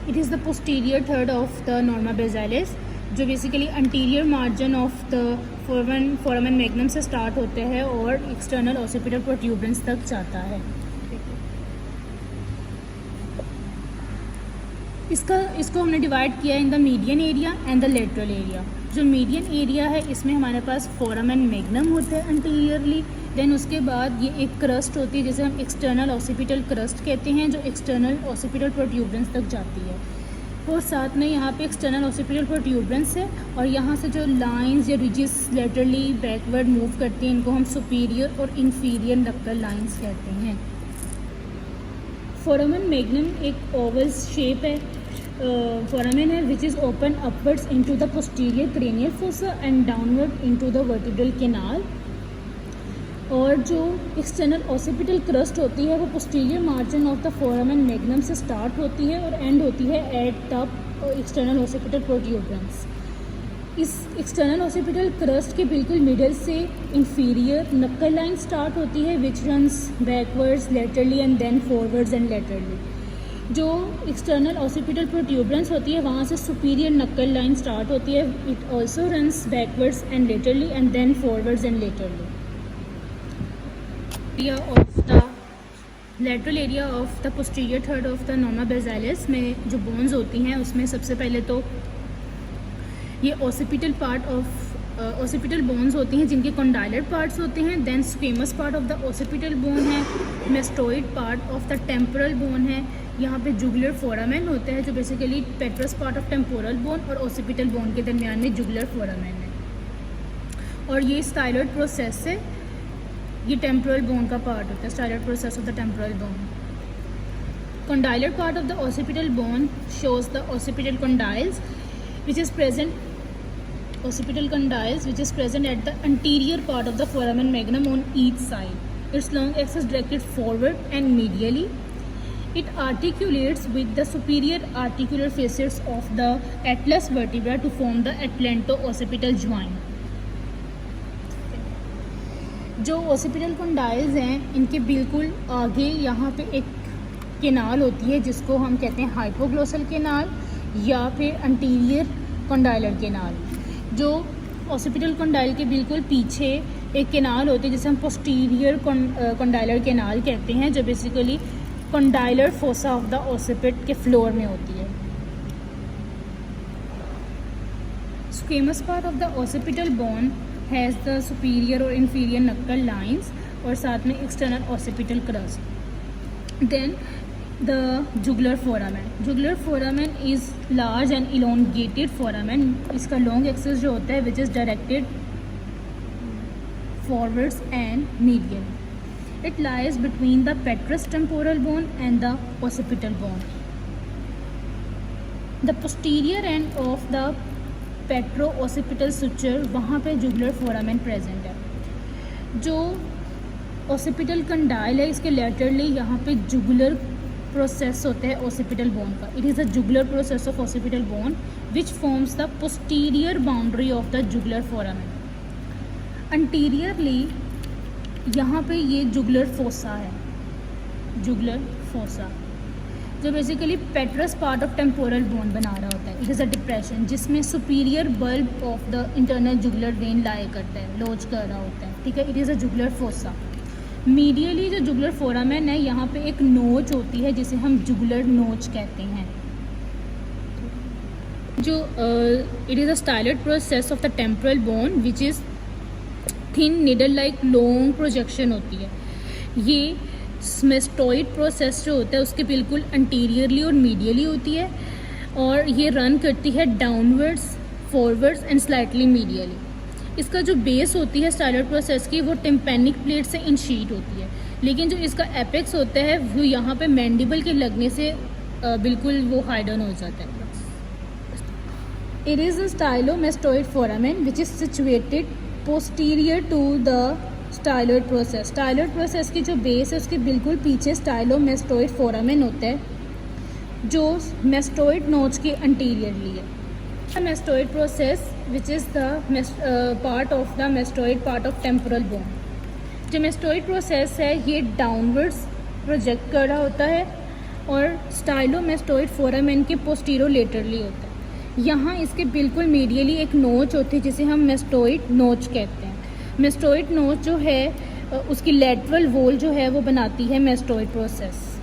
It is the posterior third of the norma basilaris, जो basically anterior margin of the foramen magnum से start होते हैं और external occipital protuberance तक जाता है। इसको हमने डिवाइड किया in the median area and the lateral area. जो मीडियन एरिया है इसमें हमारे पास फोरामेन मैग्नम होता है अंटीरियरली, देन उसके बाद ये एक क्रस्ट होती है जिसे हम एक्सटर्नल ऑसिपिटल क्रस्ट कहते हैं, जो एक्सटर्नल ऑसिपिटल प्रोट्यूबरेंस तक जाती है। और साथ में यहाँ पे एक्सटर्नल ऑसिपिटल प्रोट्यूबरेंस है और यहाँ से जो लाइंस या रिजेस लेटरली बैकवर्ड मूव करती हैं इनको हम सुपीरियर और इन्फीरियर नक्कल लाइंस कहते हैं। फोरामेन मैग्नम एक ओवल शेप है, फोरामेन है which is open upwards into the posterior cranial fossa and downward into the vertebral canal. और जो एक्सटर्नल ऑसिपिटल क्रस्ट होती है वो posterior margin of the foramen magnum से स्टार्ट होती है और एंड होती है eight top external occipital protuberance. इस एक्सटर्नल ऑसिपिटल क्रस्ट के बिल्कुल मिडल से इंफीरियर नक्कल लाइन स्टार्ट होती है which runs backwards laterally and then forwards and laterally. जो एक्सटर्नल ऑसिपिटल प्रोट्यूबरेंस होती है वहाँ से सुपीरियर नक्कल लाइन स्टार्ट होती है, it also runs backwards and laterally and then forwards and laterally. Of the lateral area of the posterior third of the norma basilaris में जो बोन्स होती हैं उसमें सबसे पहले तो ये occipital part of occipital bones होती हैं जिनके कॉन्डाइलर पार्ट्स होते हैं, then squamous part of the occipital bone है, mastoid part of the temporal bone है, यहाँ पे जुगुलर फोरामेन होता है जो basically petrous part of temporal bone और ऑसिपिटल बोन के दरमियान में जुगुलर फोरामेन है। और ये स्टाइलर्ड प्रोसेस है, ये टेम्पोरल बोन का पार्ट होता है, styloid process of the temporal bone. Condylar part of the occipital bone shows the occipital condyles which is present at the anterior part of the foramen magnum on each side. Its long axis directed forward and medially. It articulates with the superior articular facets of the atlas vertebra to form the atlanto-occipital joint. जो occipital कंडाइल्स हैं इनके बिल्कुल आगे यहाँ पे एक canal होती है जिसको हम कहते हैं हाइपोग्लोसल केनाल या फिर अंटीरियर कंडाइलर केनाल। जो ऑसिपिटल कंडाइल के बिल्कुल पीछे एक केनाल होती है जिसे हम पोस्टीरियर कंडाइलर केनाल कहते हैं, जो basically condylar fossa of the occiput के फ्लोर में होती है। Squamous part of the occipital bone has the superior और इन्फीरियर नक्कल लाइंस और साथ में external occipital crest. Then the jugular foramen is large and elongated foramen. इसका long axis जो होता है which is directed forwards and medial. It lies between the petrous temporal bone and the occipital bone. The posterior end of the petro occipital suture, वहाँ पे jugular foramen present है। जो occipital condyle है इसके laterally यहाँ पे jugular process होता है ऑसिपिटल बोन का। It is a jugular process of occipital bone which forms the posterior boundary of the jugular foramen. Anteriorly यहाँ पे ये जुगुलर फोसा है, जुगुलर फोसा जो basically petrous part of temporal bone बना रहा होता है। इट इज़ अ डिप्रेशन जिसमें superior bulb of the internal jugular vein lie करता है, लॉज कर रहा होता है, ठीक है। It is a jugular fossa. Medially जो जुगुलर फोरामेन है यहाँ पे एक नोच होती है जिसे हम जुगुलर नोच कहते हैं। जो it is a styloid process of the temporal bone which is thin needle like long projection होती है। ये मेस्टोइड प्रोसेस जो होता है उसके बिल्कुल अंटीरियरली और मीडियली होती है और ये रन करती है downwards, forwards and slightly medially. इसका जो बेस होती है स्टाइलर्ड प्रोसेस की वो टिम्पैनिक प्लेट से इनशीट होती है, लेकिन जो इसका एपेक्स होता है वो यहाँ पे मैंडिबल के लगने से बिल्कुल वो हाइडन हो जाता है। It is a stylomastoid foramen which is situated posterior to the styloid process. Styloid process की जो बेस है उसके बिल्कुल पीछे स्टाइलोमेस्टोइड फोरामेन होता है जो मेस्टोइड नोच के अंटीरियरली है। Mastoid process which is the part of the mastoid part of temporal bone. जो मेस्टोइड प्रोसेस है ये डाउनवर्ड्स प्रोजेक्ट कर रहा होता है और स्टाइलोमेस्टोइड फोरामेन के पोस्टीरोलेटरली होता है। यहाँ इसके बिल्कुल मीडियली एक नोच होती है जिसे हम मेस्टोइड नोच कहते हैं। मेस्टोइड नोच जो है उसकी लेटरल वॉल जो है वो बनाती है मेस्टोइड प्रोसेस।